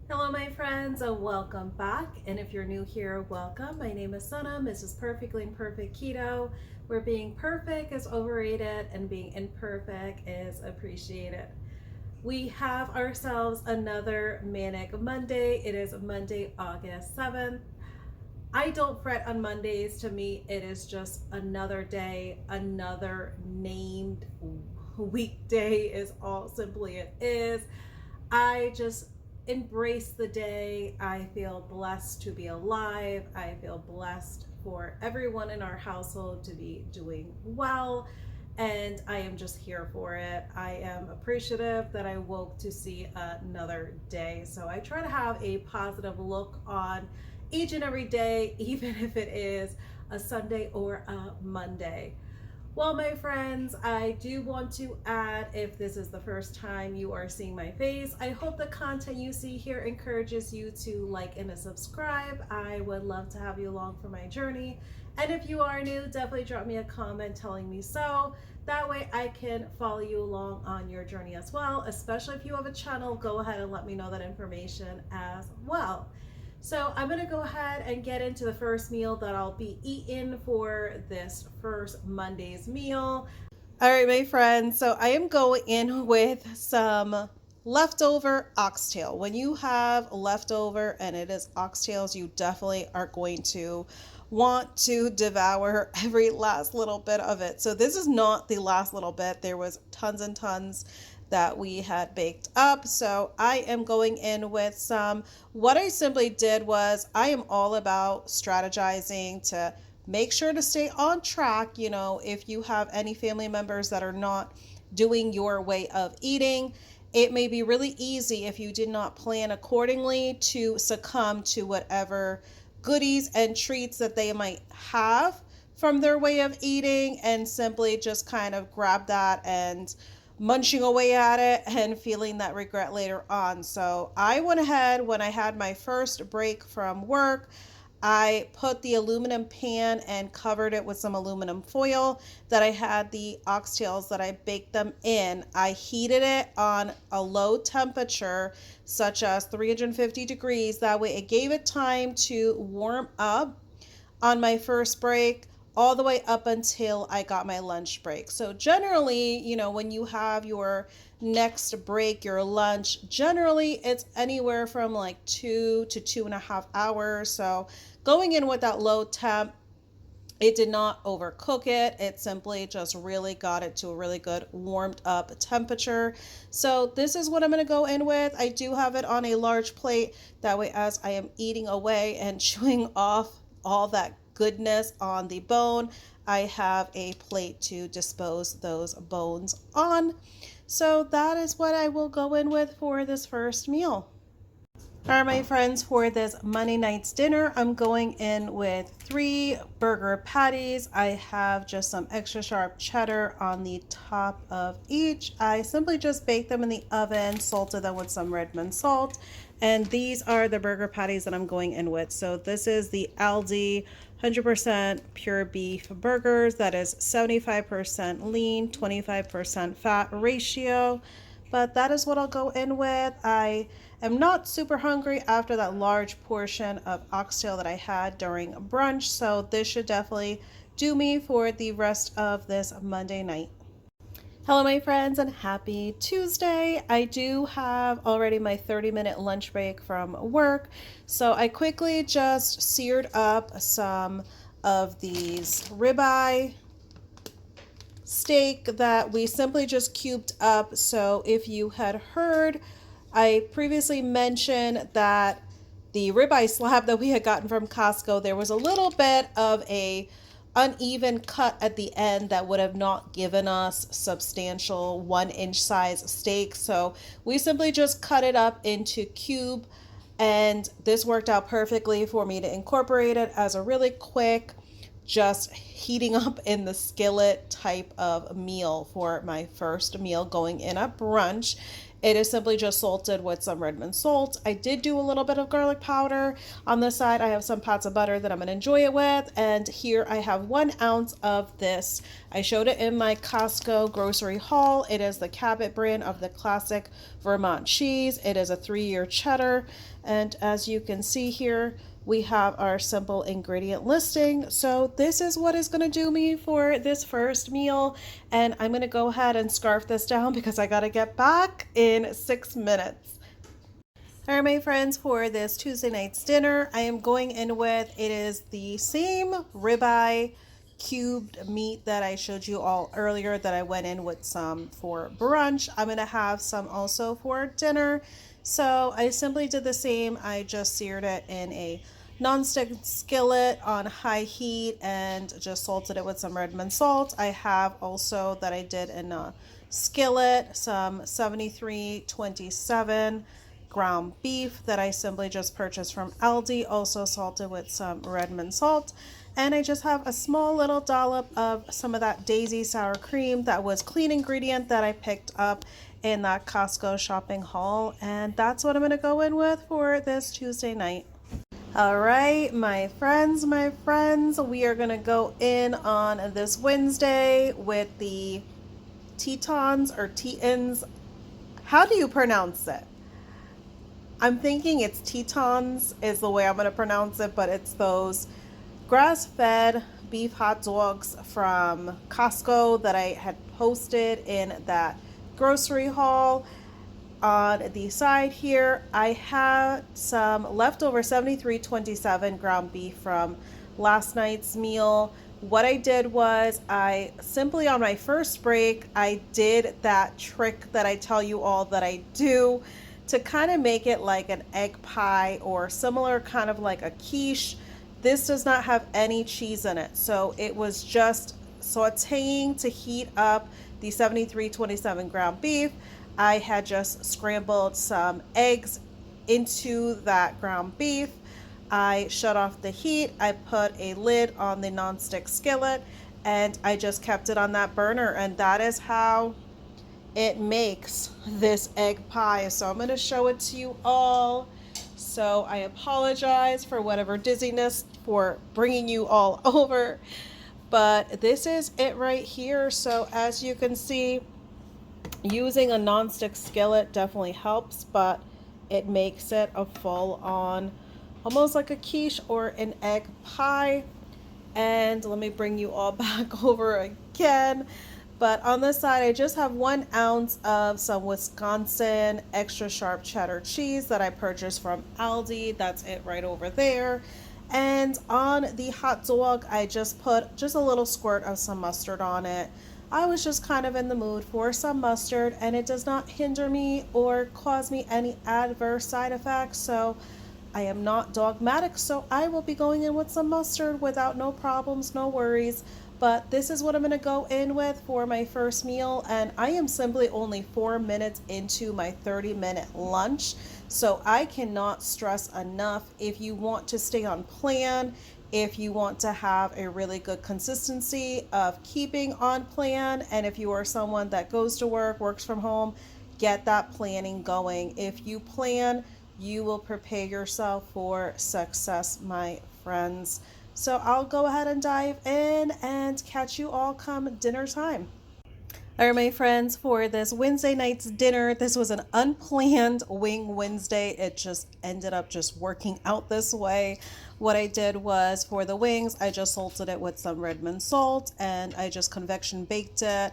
Hello, my friends, and welcome back. And if you're new here, welcome. My name is Sana, Mrs. Perfectly Imperfect Keto, where being perfect is overrated and being imperfect is appreciated. We have ourselves another manic Monday. It is Monday, August 7th. I don't fret on Mondays. To me, it is just another day, another named weekday, is all simply it is. I just embrace the day. I feel blessed to be alive. I feel blessed for everyone in our household to be doing well. And I am just here for it. I am appreciative that I woke to see another day. So I try to have a positive look on each and every day, even if it is a Sunday or a Monday. Well, my friends, I do want to add, if this is the first time you are seeing my face, I hope the content you see here encourages you to like and to subscribe. I would love to have you along for my journey. And if you are new, definitely drop me a comment telling me so. That way I can follow you along on your journey as well. Especially if you have a channel, go ahead and let me know that information as well. So I'm gonna go ahead and get into the first meal that I'll be eating for this first Monday's meal. All right, my friends, so I am going in with some leftover oxtail. When you have leftover and it is oxtails, you definitely are going to want to devour every last little bit of it. So this is not the last little bit. There was tons and tons that we had baked up. So I am going in with some. What I simply did was, I am all about strategizing to make sure to stay on track. You know, if you have any family members that are not doing your way of eating, it may be really easy, if you did not plan accordingly, to succumb to whatever goodies and treats that they might have from their way of eating, and simply just kind of grab that and munching away at it and feeling that regret later on. So I went ahead, when I had my first break from work, I put the aluminum pan and covered it with some aluminum foil that I had the oxtails that I baked them in. I heated it on a low temperature, such as 350 degrees. That way it gave it time to warm up on my first break, all the way up until I got my lunch break. So generally, you know, when you have your next break, your lunch, generally it's anywhere from like 2 to 2.5 hours. So going in with that low temp, it did not overcook it. It simply just really got it to a really good warmed up temperature. So this is what I'm going to go in with. I do have it on a large plate. That way, as I am eating away and chewing off all that goodness on the bone, I have a plate to dispose those bones on. So that is what I will go in with for this first meal. All right, my friends, for this Monday night's dinner, I'm going in with 3 burger patties. I have just some extra sharp cheddar on the top of each. I simply just baked them in the oven, salted them with some Redmond salt, and these are the burger patties that I'm going in with. So this is the Aldi 100% pure beef burgers. That is 75% lean, 25% fat ratio. But that is what I'll go in with. I am not super hungry after that large portion of oxtail that I had during brunch, so this should definitely do me for the rest of this Monday night. Hello, my friends, and happy Tuesday. I do have already my 30-minute lunch break from work, so I quickly just seared up some of these ribeye steak that we simply just cubed up. So if you had heard, I previously mentioned that the ribeye slab that we had gotten from Costco, there was a little bit of a uneven cut at the end that would have not given us substantial 1-inch size steak. So we simply just cut it up into cube, and this worked out perfectly for me to incorporate it as a really quick, just heating up in the skillet type of meal for my first meal going in at brunch. It is simply just salted with some Redmond salt. I did do a little bit of garlic powder. On the side, I have some pats of butter that I'm going to enjoy it with. And here I have 1 ounce of this. I showed it in my Costco grocery haul. It is the Cabot brand of the classic Vermont cheese. It is a 3-year cheddar. And as you can see here, we have our simple ingredient listing. So this is what is going to do me for this first meal. And I'm going to go ahead and scarf this down because I got to get back in 6 minutes. All right, my friends, for this Tuesday night's dinner, I am going in with, it is the same ribeye cubed meat that I showed you all earlier that I went in with some for brunch. I'm going to have some also for dinner. So I simply did the same. I just seared it in a non-stick skillet on high heat and just salted it with some Redmond salt. I have also that I did in a skillet some 7327 ground beef that I simply just purchased from Aldi, also salted with some Redmond salt. And I just have a small little dollop of some of that Daisy sour cream that was clean ingredient that I picked up in that Costco shopping haul. And that's what I'm going to go in with for this Tuesday night. All right, my friends, we are going to go in on this Wednesday with the Tetons or Tetons. How do you pronounce it? I'm thinking it's Tetons is the way I'm going to pronounce it, but it's those grass-fed beef hot dogs from Costco that I had posted in that grocery haul. On the side here, I had some leftover 7327 ground beef from last night's meal. What I did was I simply on my first break, I did that trick that I tell you all that I do to kind of make it like an egg pie or similar, kind of like a quiche. This does not have any cheese in it, so it was just sauteing to heat up the 7327 ground beef. I had just scrambled some eggs into that ground beef. I shut off the heat. I put a lid on the nonstick skillet and I just kept it on that burner, and that is how it makes this egg pie. So I'm going to show it to you all. So I apologize for whatever dizziness for bringing you all over, but this is it right here. So as you can see, using a non-stick skillet definitely helps, but it makes it a full-on, almost like a quiche or an egg pie. And let me bring you all back over again. But on this side, I just have 1 ounce of some Wisconsin extra sharp cheddar cheese that I purchased from Aldi. That's it right over there. And on the hot dog, I just put just a little squirt of some mustard on it. I was just kind of in the mood for some mustard, and it does not hinder me or cause me any adverse side effects. So I am not dogmatic, so I will be going in with some mustard without no problems, no worries. But this is what I'm going to go in with for my first meal, and I am simply only 4 minutes into my 30-minute lunch. So I cannot stress enough, if you want to stay on plan, if you want to have a really good consistency of keeping on plan, and if you are someone that goes to work, works from home, get that planning going. If you plan, you will prepare yourself for success, my friends. So I'll go ahead and dive in and catch you all come dinner time. All right, my friends, for this Wednesday night's dinner, this was an unplanned wing Wednesday. It just ended up just working out this way. What I did was, for the wings, I just salted it with some Redmond salt and I just convection baked it.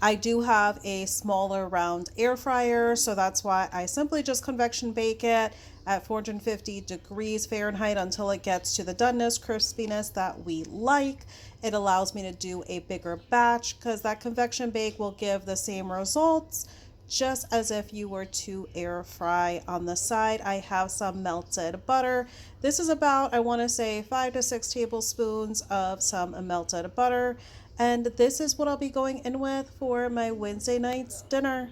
I do have a smaller round air fryer, so that's why I simply just convection bake it at 450 degrees Fahrenheit until it gets to the doneness, crispiness that we like. It allows me to do a bigger batch because that convection bake will give the same results just as if you were to air fry. On the side, I have some melted butter. This is about, I want to say, 5 to 6 tablespoons of some melted butter. And this is what I'll be going in with for my Wednesday night's dinner.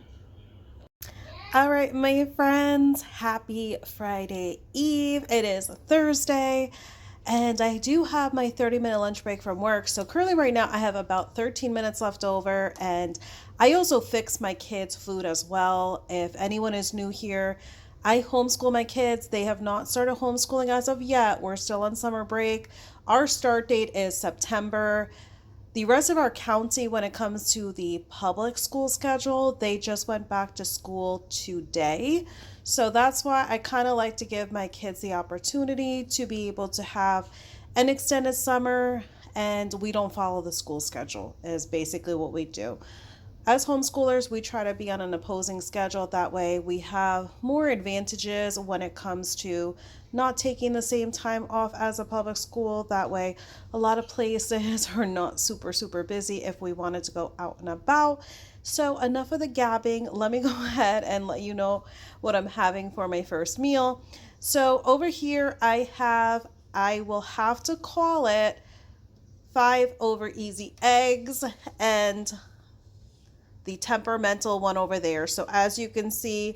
All right, my friends, happy Friday Eve. It is Thursday, And I do have my 30-minute lunch break from work. So currently right now I have about 13 minutes left over. And I also fix my kids' food as well. If anyone is new here, I homeschool my kids. They have not started homeschooling as of yet. We're still on summer break. Our start date is September. The rest of our county, when it comes to the public school schedule, they just went back to school today. So that's why I kind of like to give my kids the opportunity to be able to have an extended summer, and we don't follow the school schedule, is basically what we do. As homeschoolers, we try to be on an opposing schedule. That way we have more advantages when it comes to not taking the same time off as a public school. That way a lot of places are not super busy if we wanted to go out and about. So enough of the gabbing. Let me go ahead and let you know what I'm having for my first meal. So over here I will have to call it 5 over easy eggs and the temperamental one over there. So as you can see,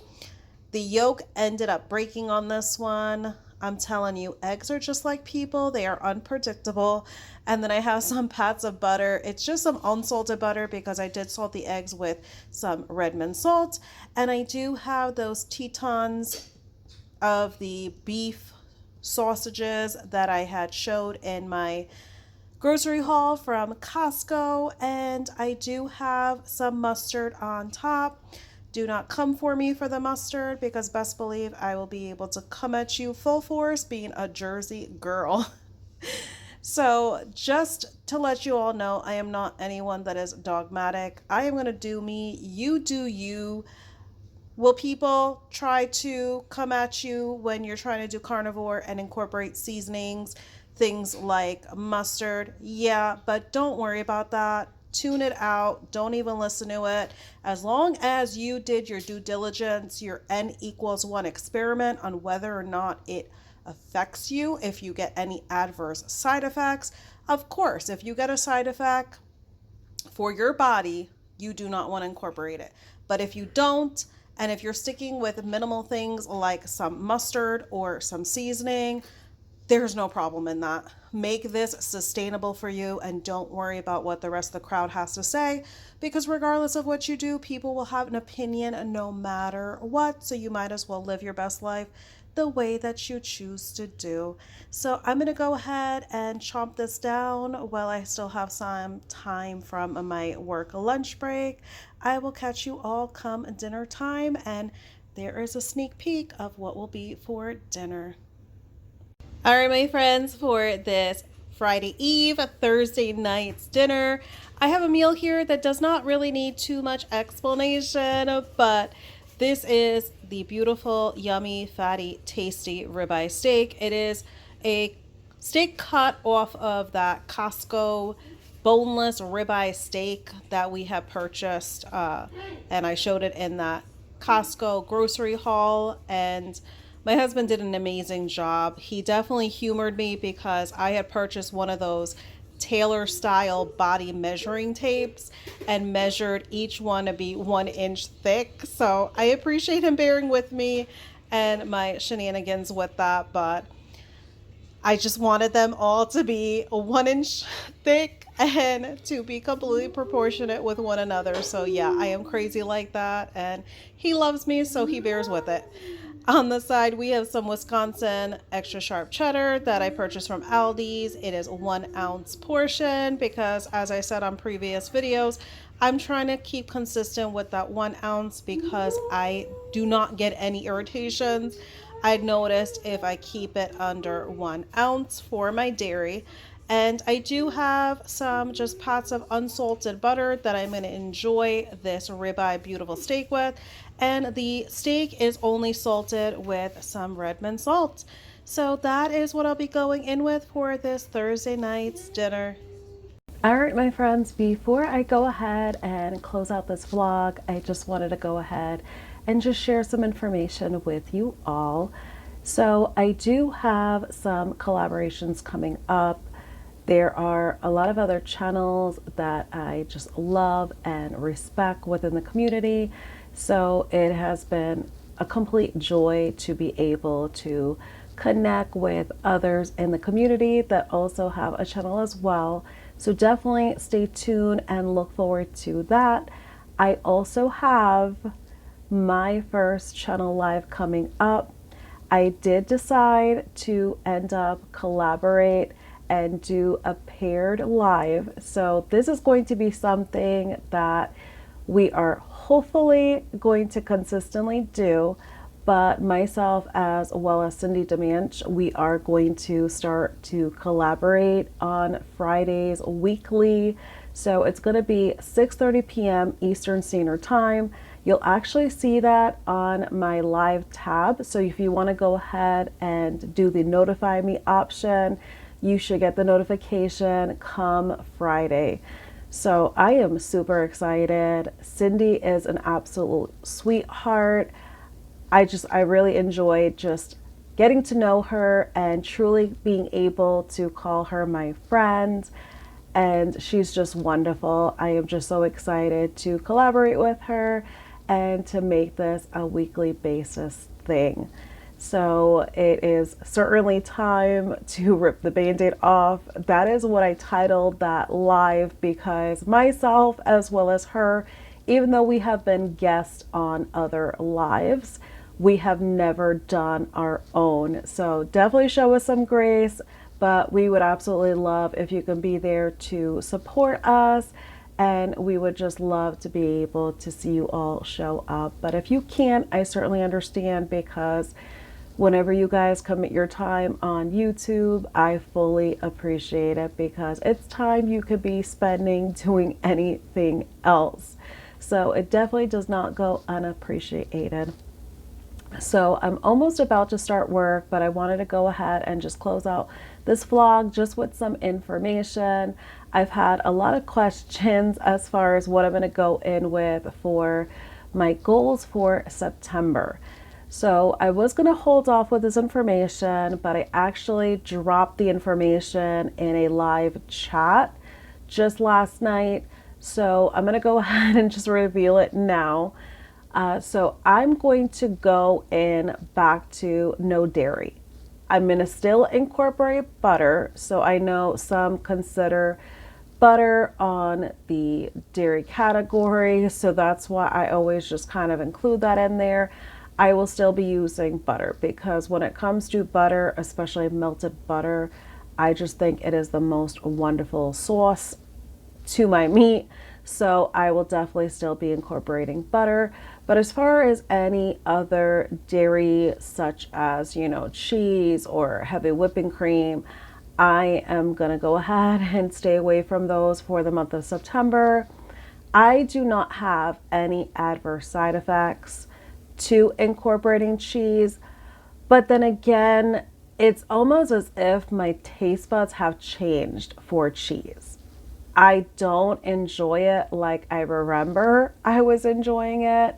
the yolk ended up breaking on this one. I'm telling you, eggs are just like people. They are unpredictable. And then I have some pats of butter. It's just some unsalted butter because I did salt the eggs with some Redmond salt. And I do have those Tetons of the beef sausages that I had showed in my grocery haul from Costco, and I do have some mustard on top. Do not come for me for the mustard because best believe I will be able to come at you full force being a Jersey girl. So just to let you all know, I am not anyone that is dogmatic. I am going to do me, you do you. Will people try to come at you when you're trying to do carnivore and incorporate seasonings, things like mustard? Yeah, but don't worry about that. Tune it out. Don't even listen to it. As long as you did your due diligence, your N=1 experiment on whether or not it affects you, if you get any adverse side effects. Of course, if you get a side effect for your body, you do not want to incorporate it. But if you don't, and if you're sticking with minimal things like some mustard or some seasoning, there's no problem in that. Make this sustainable for you and don't worry about what the rest of the crowd has to say, because regardless of what you do, people will have an opinion no matter what. So you might as well live your best life the way that you choose to do. So I'm going to go ahead and chomp this down while I still have some time from my work lunch break. I will catch you all come dinner time, and there is a sneak peek of what will be for dinner. All right, my friends, for this Friday Eve, Thursday night's dinner, I have a meal here that does not really need too much explanation, but this is the beautiful, yummy, fatty, tasty ribeye steak. It is a steak cut off of that Costco boneless ribeye steak that we have purchased, and I showed it in that Costco grocery haul, and my husband did an amazing job. He definitely humored me because I had purchased one of those tailor style body measuring tapes and measured each one to be 1 inch thick. So I appreciate him bearing with me and my shenanigans with that, but I just wanted them all to be 1 inch thick and to be completely proportionate with one another. So yeah, I am crazy like that, and he loves me, so he bears with it. On the side, we have some Wisconsin extra sharp cheddar that I purchased from Aldi's. It is 1 ounce portion because, as I said on previous videos, I'm trying to keep consistent with that 1 ounce because I do not get any irritations. I've noticed if I keep it under 1 ounce for my dairy. And I do have some just pots of unsalted butter that I'm going to enjoy this ribeye beautiful steak with. And the steak is only salted with some Redmond salt. So that is what I'll be going in with for this Thursday night's dinner. All right, my friends, before I go ahead and close out this vlog, I just wanted to go ahead and just share some information with you all. So I do have some collaborations coming up. There are a lot of other channels that I just love and respect within the community. So it has been a complete joy to be able to connect with others in the community that also have a channel as well. So definitely stay tuned and look forward to that. I also have my first channel live coming up. I did decide to end up collaborate and do a paired live. So this is going to be something that we are hopefully going to consistently do, but myself as well as Cindy Demanch, we are going to start to collaborate on Fridays weekly. So it's going to be 6:30 p.m. Eastern Standard Time. You'll actually see that on my live tab. So if you want to go ahead and do the notify me option, you should get the notification come Friday. So I am super excited. Cindy is an absolute sweetheart. I really enjoyed just getting to know her and truly being able to call her my friend. And she's just wonderful. I am just so excited to collaborate with her and to make this a weekly basis thing. So it is certainly time to rip the band-aid off. That is what I titled that live, because myself as well as her, even though we have been guests on other lives, we have never done our own. So definitely show us some grace, but we would absolutely love if you can be there to support us, and we would just love to be able to see you all show up. But if you can't, I certainly understand, because whenever you guys commit your time on YouTube, I fully appreciate it, because it's time you could be spending doing anything else. So it definitely does not go unappreciated. So I'm almost about to start work, but I wanted to go ahead and just close out this vlog just with some information. I've had a lot of questions as far as what I'm going to go in with for my goals for September. So I was going to hold off with this information, but I actually dropped the information in a live chat just last night. So I'm going to go ahead and just reveal it now. So I'm going to go in back to no dairy. I'm going to still incorporate butter. So I know some consider butter on the dairy category. So that's why I always just kind of include that in there. I will still be using butter, because when it comes to butter, especially melted butter, I just think it is the most wonderful sauce to my meat. So I will definitely still be incorporating butter. But as far as any other dairy, such as, cheese or heavy whipping cream, I am going to go ahead and stay away from those for the month of September. I do not have any adverse side effects to incorporating cheese, but then again, it's almost as if my taste buds have changed for cheese. I don't enjoy it like I remember I was enjoying it.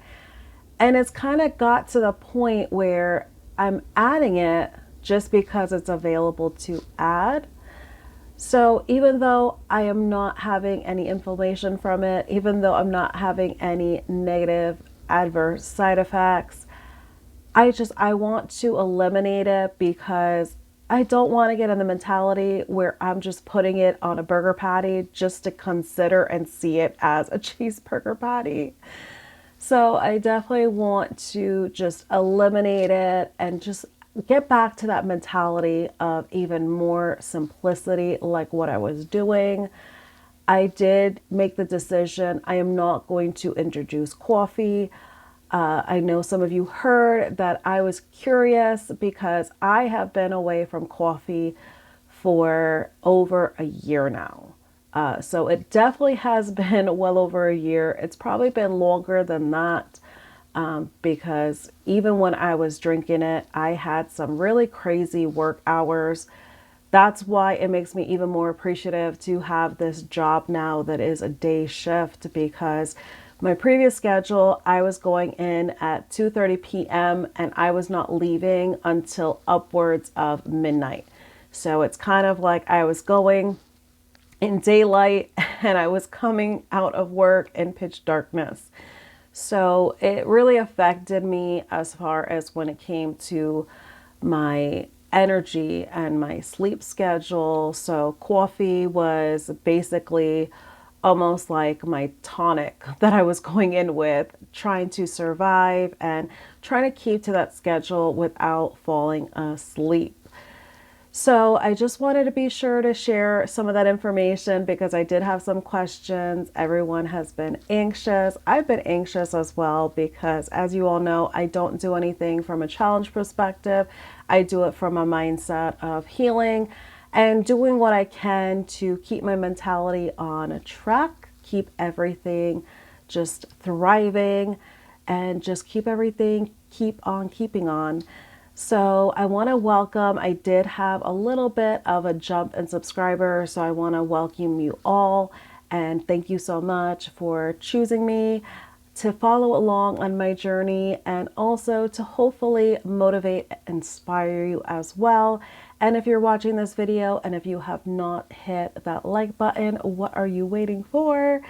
And it's kind of got to the point where I'm adding it just because it's available to add. So even though I am not having any inflammation from it, even though I'm not having any negative adverse side effects, I want to eliminate it, because I don't want to get in the mentality where I'm just putting it on a burger patty just to consider and see it as a cheeseburger patty. So I definitely want to just eliminate it and just get back to that mentality of even more simplicity, like what I was doing. I did make the decision I am not going to introduce coffee. I know some of you heard that I was curious, because I have been away from coffee for over a year now. So it definitely has been well over a year. It's probably been longer than that, because even when I was drinking it, I had some really crazy work hours. That's why it makes me even more appreciative to have this job now that is a day shift, because my previous schedule, I was going in at 2:30 p.m. and I was not leaving until upwards of midnight. So it's kind of like I was going in daylight and I was coming out of work in pitch darkness. So it really affected me as far as when it came to my energy and my sleep schedule. So coffee was basically almost like my tonic that I was going in with, trying to survive and trying to keep to that schedule without falling asleep. So I just wanted to be sure to share some of that information because I did have some questions. Everyone has been anxious. I've been anxious as well because, as you all know, I don't do anything from a challenge perspective. I do it from a mindset of healing and doing what I can to keep my mentality on a track, keep everything just thriving, and just keep everything keep on keeping on. So I want to welcome, I did have a little bit of a jump in subscribers, so I want to welcome you all and thank you so much for choosing me to follow along on my journey and also to hopefully motivate, inspire you as well. And if you're watching this video and if you have not hit that like button, what are you waiting for?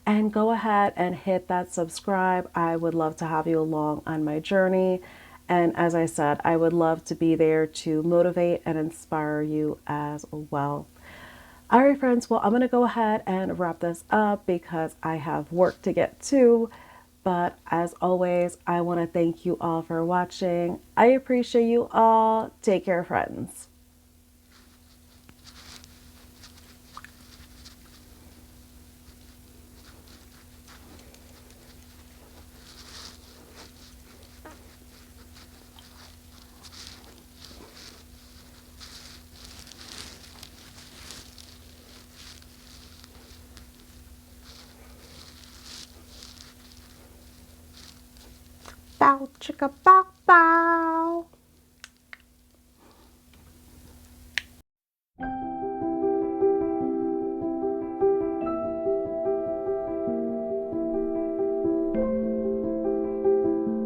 And go ahead and hit that subscribe. I would love to have you along on my journey. And as I said, I would love to be there to motivate and inspire you as well. All right, friends, well, I'm going to go ahead and wrap this up because I have work to get to. But as always, I want to thank you all for watching. I appreciate you all. Take care, friends. Bow, chicka, bow.